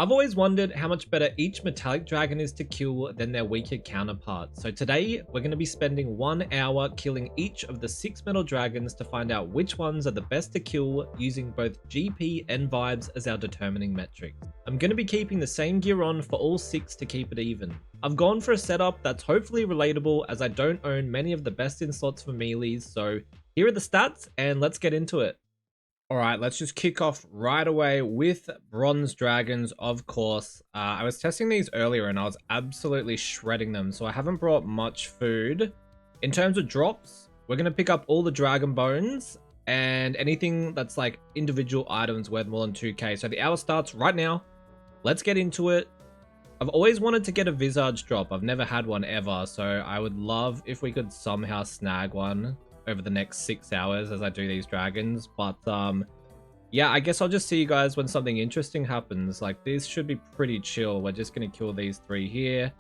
I've always wondered how much better each metallic dragon is to kill than their weaker counterparts. So today we're going to be spending 1 hour killing each of the 6 metal dragons to find out which ones are the best to kill using both GP and vibes as our determining metrics. I'm going to be keeping the same gear on for all 6 to keep it even. I've gone for a setup that's hopefully relatable as I don't own many of the best in slots for melees, so here are the stats and let's get into it. Alright, let's just kick off right away with Bronze Dragons, of course. I was testing these earlier and I was absolutely shredding them, so I haven't brought much food. In terms of drops, we're going to pick up all the Dragon Bones and anything that's like individual items worth more than 2k. So the hour starts right now. Let's get into it. I've always wanted to get a Visage drop. I've never had one ever, so I would love if we could somehow snag one over the next 6 hours as I do these dragons. But yeah, I guess I'll just see you guys when something interesting happens. Like, these should be pretty chill. We're just going to kill these 3 here.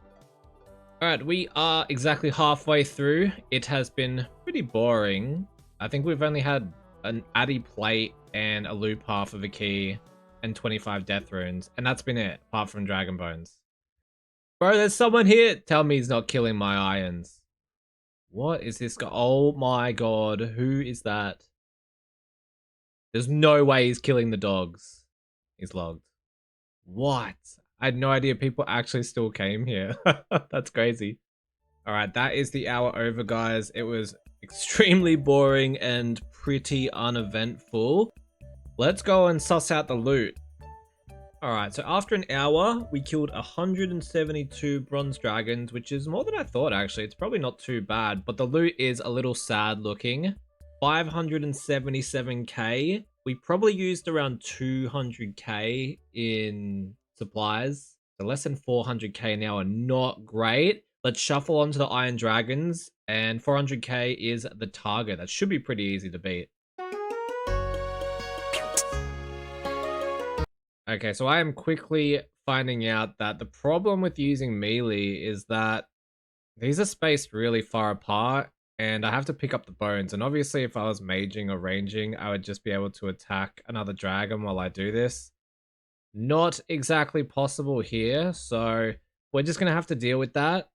Alright, we are exactly halfway through. It has been pretty boring. I think we've only had an Addy plate and a loop half of a key and 25 death runes, and that's been it, apart from Dragon Bones. Bro, there's someone here. Tell me he's not killing my irons. What is this guy? Oh my god, who is that? There's no way he's killing the dogs. He's logged. What? I had no idea people actually still came here. That's crazy. Alright, that is the hour over, guys. It was extremely boring and pretty uneventful. Let's go and suss out the loot. Alright, so after an hour, we killed 172 bronze dragons, which is more than I thought, actually. It's probably not too bad, but the loot is a little sad looking. 577k. We probably used around 200k in supplies. So less than 400k now are not great. Let's shuffle onto the iron dragons, and 400k is the target. That should be pretty easy to beat. Okay, so I am quickly finding out that the problem with using melee is that these are spaced really far apart, and I have to pick up the bones. And obviously, if I was maging or ranging, I would just be able to attack another dragon while I do this. Not exactly possible here, so we're just going to have to deal with that.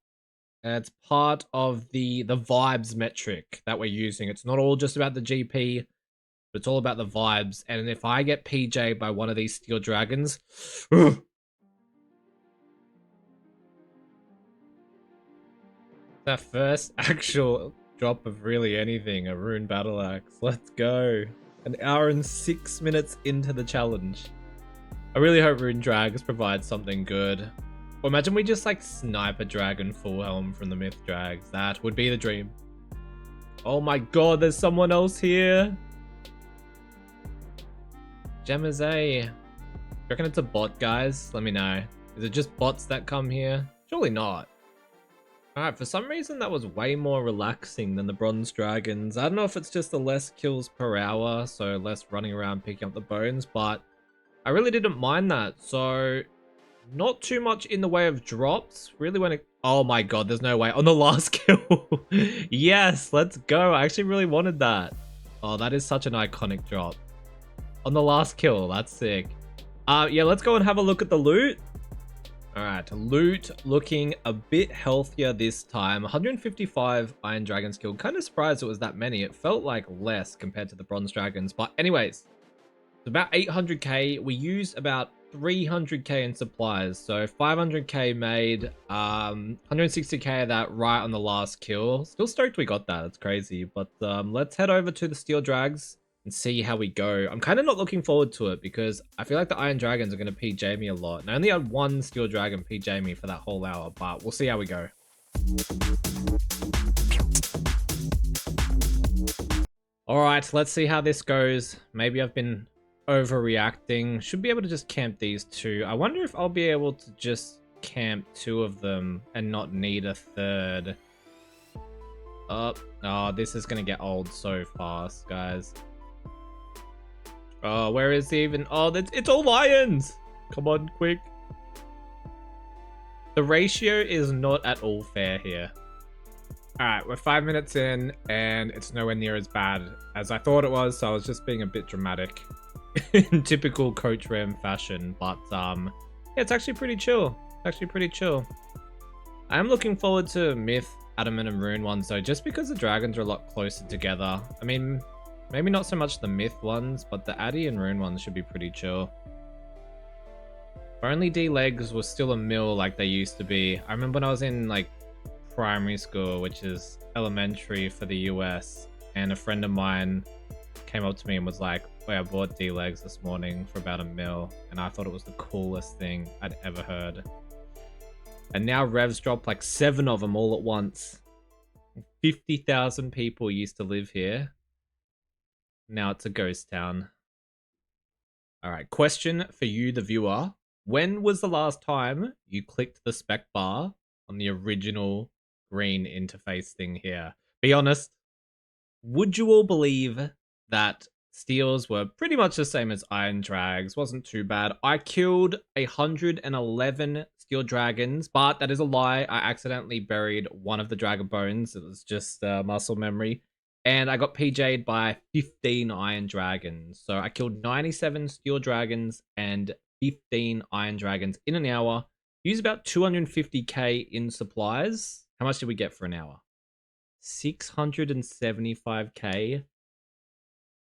It's part of the vibes metric that we're using. It's not all just about the GP. But it's all about the vibes, and if I get PJ by one of these steel dragons, that first actual drop of really anything, a rune battle axe. Let's go. An hour and 6 minutes into the challenge. I really hope Rune Dragons provides something good. Or imagine we just like snipe a dragon full helm from the Myth Drags. That would be the dream. Oh my god, there's someone else here. Gemaze. You reckon it's a bot, guys? Let me know. Is it just bots that come here? Surely not. Alright, for some reason that was way more relaxing than the bronze dragons. I don't know if it's just the less kills per hour, so less running around picking up the bones, but I really didn't mind that. So not too much in the way of drops. Really when it... Oh my god, there's no way. On the last kill. Yes, let's go. I actually really wanted that. Oh, that is such an iconic drop. On the last kill, that's sick. Yeah, let's go and have a look at the loot. Alright, loot looking a bit healthier this time. 155 Iron Dragons killed. Kind of surprised it was that many. It felt like less compared to the Bronze Dragons. But anyways, it's about 800k. We used about 300k in supplies. So 500k made, 160k of that right on the last kill. Still stoked we got that. That's crazy. But let's head over to the Steel Drags and see how we go. I'm kind of not looking forward to it because I feel like the Iron Dragons are going to PJ me a lot. And I only had one Steel Dragon PJ me for that whole hour, but we'll see how we go. Alright, let's see how this goes. Maybe I've been overreacting. Should be able to just camp these 2. I wonder if I'll be able to just camp 2 of them and not need a third. Oh, this is going to get old so fast, guys. Oh, where is he even? Oh, it's all lions. Come on, quick. The ratio is not at all fair here. Alright, we're 5 minutes in, and it's nowhere near as bad as I thought it was, so I was just being a bit dramatic in typical Coach Ram fashion. But Yeah, it's actually pretty chill. It's actually pretty chill. I am looking forward to Myth, Adamant, and Rune ones though, just because the dragons are a lot closer together. I mean, maybe not so much the Myth ones, but the Addy and Rune ones should be pretty chill. If only D legs was still a mill like they used to be. I remember when I was in like primary school, which is elementary for the US, and a friend of mine came up to me and was like, "Wait, I bought D legs this morning for about $1 mil," and I thought it was the coolest thing I'd ever heard. And now Revs dropped like 7 of them all at once. 50,000 people used to live here. Now it's a ghost town. All right, question for you, the viewer. When was the last time you clicked the spec bar on the original green interface thing here? Be honest. Would you all believe that steals were pretty much the same as iron drags? Wasn't too bad. I killed 111 steel dragons, but that is a lie. I accidentally buried one of the dragon bones. It was just muscle memory. And I got PJ'd by 15 iron dragons. So I killed 97 steel dragons and 15 iron dragons in an hour. Used about 250k in supplies. How much did we get for an hour? 675k.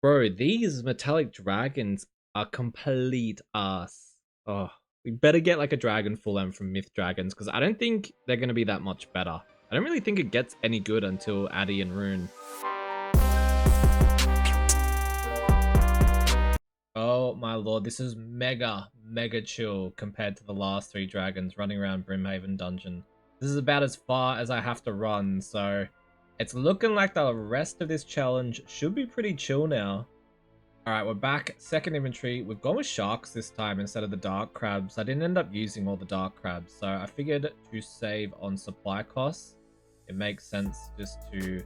Bro, these metallic dragons are complete ass. Oh, we better get like a dragon full M from Myth Dragons, because I don't think they're going to be that much better. I don't really think it gets any good until Addy and Rune. Oh my lord, this is mega chill compared to the last 3 dragons running around Brimhaven Dungeon. This is about as far as I have to run, so it's looking like the rest of this challenge should be pretty chill now. Alright, we're back. Second inventory. We've gone with sharks this time instead of the dark crabs. I didn't end up using all the dark crabs, so I figured to save on supply costs, it makes sense just to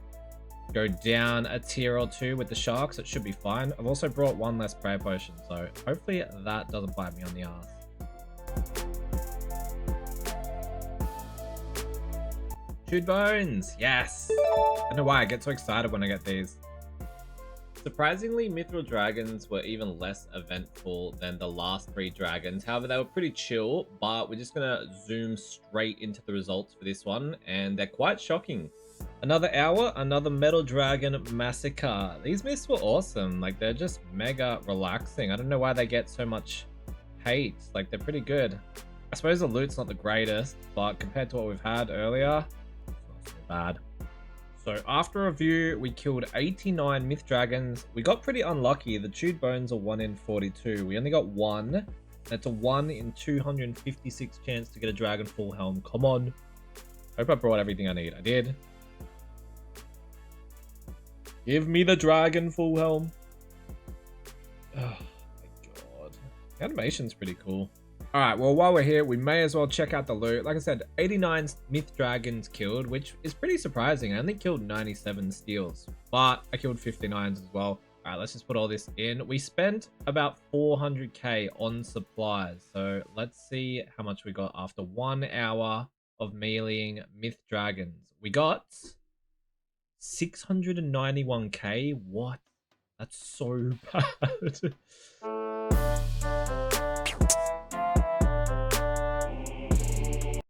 go down a tier or 2 with the sharks. It should be fine. I've also brought 1 less prayer potion, so hopefully that doesn't bite me on the ass. Chewed bones! Yes! I don't know why I get so excited when I get these. Surprisingly, Mithril Dragons were even less eventful than the last 3 dragons. However, they were pretty chill, but we're just gonna zoom straight into the results for this one, and they're quite shocking. Another hour, another Metal Dragon massacre. These myths were awesome. Like, they're just mega relaxing. I don't know why they get so much hate. Like, they're pretty good. I suppose the loot's not the greatest, but compared to what we've had earlier, it's not so bad. So after review, we killed 89 Myth Dragons. We got pretty unlucky. The chewed bones are 1 in 42. We only got 1. That's a 1 in 256 chance to get a dragon full helm. Come on. Hope I brought everything I need. I did. Give me the dragon full helm. Oh my god. The animation's pretty cool. Alright, well, while we're here, we may as well check out the loot. Like I said, 89 Myth Dragons killed, which is pretty surprising. I only killed 97 steals, but I killed 59s as well. Alright, let's just put all this in. We spent about 400k on supplies, so let's see how much we got after 1 hour of meleeing Myth Dragons. We got 691k. What? That's so bad.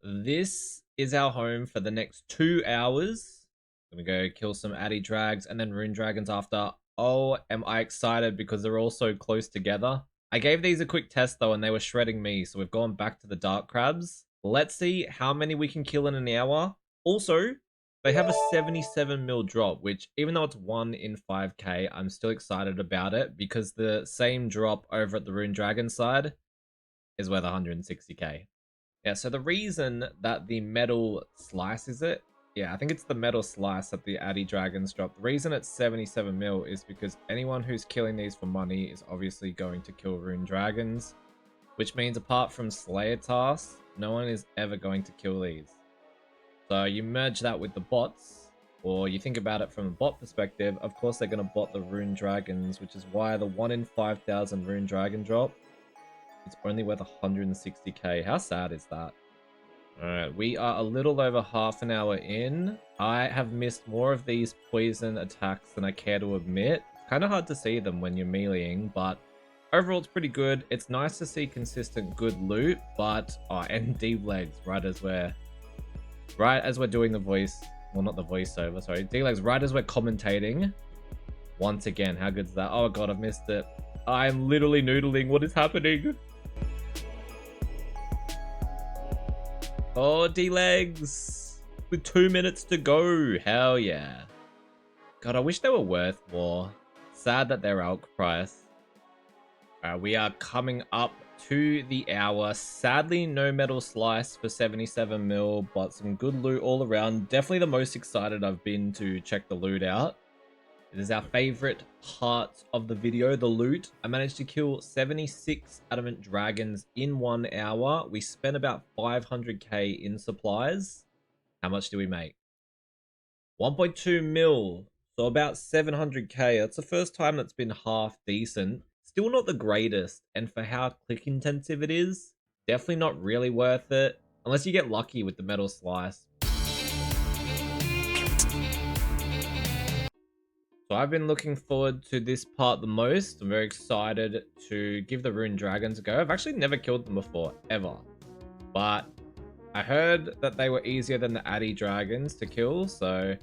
This is our home for the next 2 hours. I'm gonna go kill some Addy Drags and then Rune Dragons after. Oh, am I excited because they're all so close together. I gave these a quick test though and they were shredding me, so we've gone back to the dark crabs. Let's see how many we can kill in an hour. Also, they have a 77 mil drop, which even though it's 1 in 5k, I'm still excited about it because the same drop over at the Rune Dragon side is worth 160k. Yeah, so the reason that the metal slice is it? Yeah, I think it's the metal slice that the Addy Dragons drop. The reason it's 77 mil is because anyone who's killing these for money is obviously going to kill Rune Dragons, which means apart from Slayer tasks, no one is ever going to kill these. So you merge that with the bots, or you think about it from a bot perspective, of course they're going to bot the Rune Dragons, which is why the 1 in 5,000 Rune Dragon drop, it's only worth 160k. How sad is that? Alright, we are a little over half an hour in. I have missed more of these poison attacks than I care to admit. It's kind of hard to see them when you're meleeing, but overall it's pretty good. It's nice to see consistent good loot, but and D-legs right as we're doing the voice, well, not the voiceover, sorry, D-legs right as we're commentating once again. How good is that? Oh god, I've missed it. I'm literally noodling. What is happening? Oh, D-legs with 2 minutes to go. Hell yeah. God, I wish they were worth more. Sad that they're ALK price. We are coming up to the hour. Sadly, no metal slice for 77 mil, but some good loot all around. Definitely the most excited I've been to check the loot out. It is our favorite part of the video, the loot. I managed to kill 76 adamant dragons in 1 hour. We spent about 500k in supplies. How much do we make? 1.2 mil. So about 700k. That's the first time that's been half decent. Still not the greatest. And for how click intensive it is, definitely not really worth it. Unless you get lucky with the metal slice. So I've been looking forward to this part the most. I'm very excited to give the Rune Dragons a go. I've actually never killed them before, ever. But I heard that they were easier than the Addy Dragons to kill, so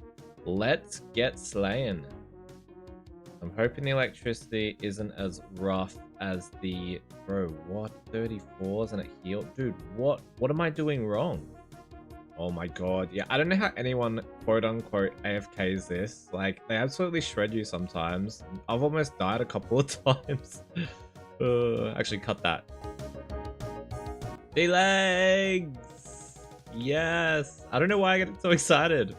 let's get slaying. I'm hoping the electricity isn't as rough as the... Bro, what? 34s and it healed? Dude, what am I doing wrong? Oh my god. Yeah, I don't know how anyone quote-unquote AFKs this. Like, they absolutely shred you sometimes. I've almost died a couple of times. Actually, cut that. D-legs! Yes! I don't know why I get so excited.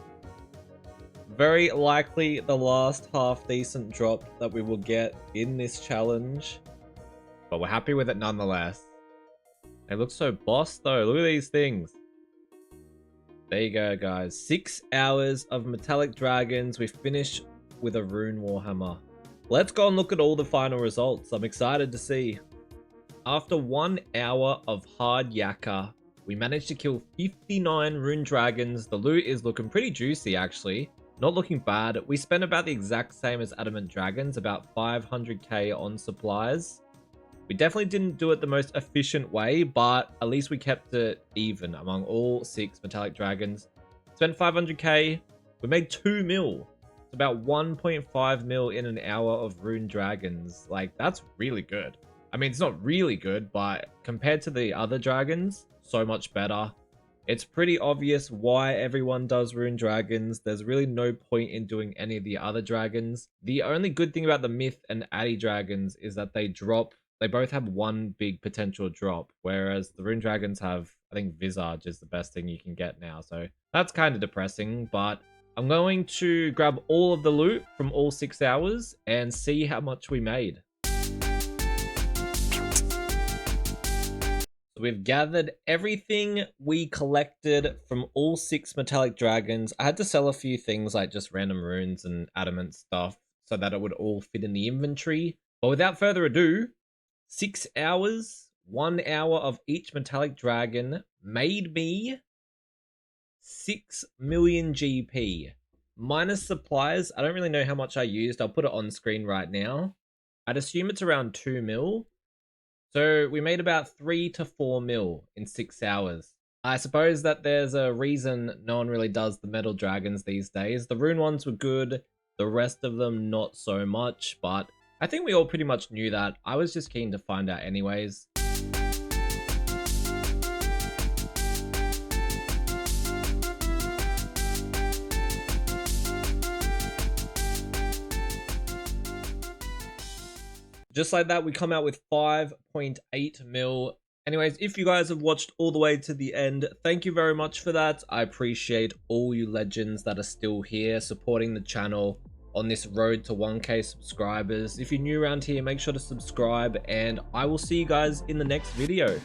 Very likely the last half decent drop that we will get in this challenge. But we're happy with it nonetheless. They look so boss though. Look at these things. There you go, guys. 6 hours of metallic dragons. We finish with a rune warhammer. Let's go and look at all the final results. I'm excited to see. After 1 hour of hard yakka, we managed to kill 59 rune dragons. The loot is looking pretty juicy, actually. Not looking bad. We spent about the exact same as adamant dragons, about 500k on supplies. We definitely didn't do it the most efficient way, but at least we kept it even among all 6 metallic dragons. Spent 500k. We made 2 mil. It's about 1.5 mil in an hour of rune dragons. Like, that's really good. I mean, it's not really good, but compared to the other dragons, so much better. It's pretty obvious why everyone does Rune Dragons. There's really no point in doing any of the other dragons. The only good thing about the Myth and Addy Dragons is that they both have one big potential drop, whereas the Rune Dragons have, I think Visage is the best thing you can get now. So that's kind of depressing, but I'm going to grab all of the loot from all 6 hours and see how much we made. So we've gathered everything we collected from all 6 metallic dragons. I had to sell a few things like just random runes and adamant stuff so that it would all fit in the inventory. But without further ado, 6 hours, 1 hour of each metallic dragon made me 6 million GP. Minus supplies, I don't really know how much I used. I'll put it on screen right now. I'd assume it's around 2 mil. So we made about 3 to 4 mil in 6 hours. I suppose that there's a reason no one really does the metal dragons these days. The rune ones were good, the rest of them not so much, but I think we all pretty much knew that. I was just keen to find out anyways. Just like that, we come out with 5.8 mil. Anyways, if you guys have watched all the way to the end, thank you very much for that. I appreciate all you legends that are still here supporting the channel on this road to 1k subscribers. If you're new around here, make sure to subscribe, and I will see you guys in the next video.